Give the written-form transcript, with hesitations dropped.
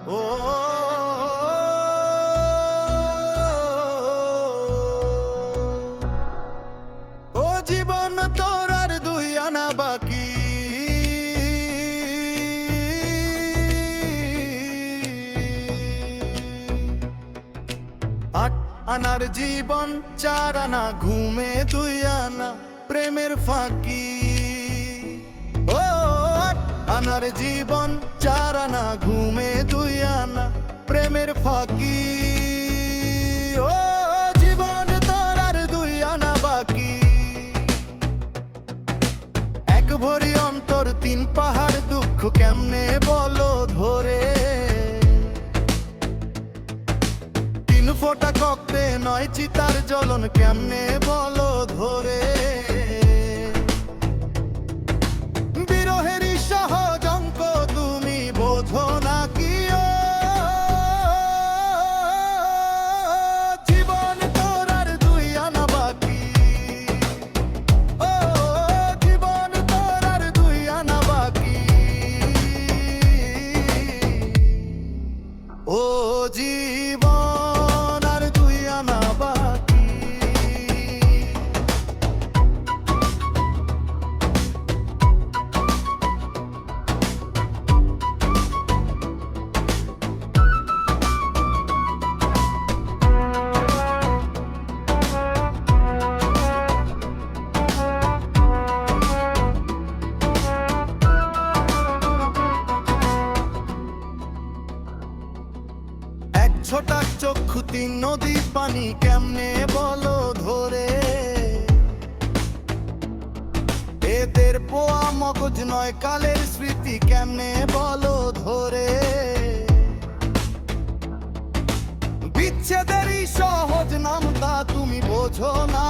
ও ও জীবন তোর আর দুই আনা বাকি, আট আনার জীবন চার আনা, ঘুমে দুই আনা প্রেমের ফাঁকি। ও আট আনার জীবন চার আনা, ঘুমে দুই আনা প্রেমের ফাঁকি। ও জীবন তোর আর দুই আনা বাকি, এক ভরি অন্তর তিন পাহাড় দুঃখ কেমনে বলো ধরে। তিন ফোঁটা কক্তে নয় চিতার জ্বলন কেমনে বলো ধরে। বিরহেরই সহজ অঙ্ক তুমি বোঝো না কি? ও জীবন তোর আর দুই আনা বাকি, ও জীবন তোর আর দুই আনা বাকি। ও জীবন আর দুই আনা বাকি। এক ছোটাক চক্ষু তিন নদীর পানি কেমনে বলো ধরে। এদের পোয়া মগজ নয় কালের স্মৃতি কেমনে বলো ধরে। বিচ্ছেদেরই সহজ নাম তা তুমি বোঝো না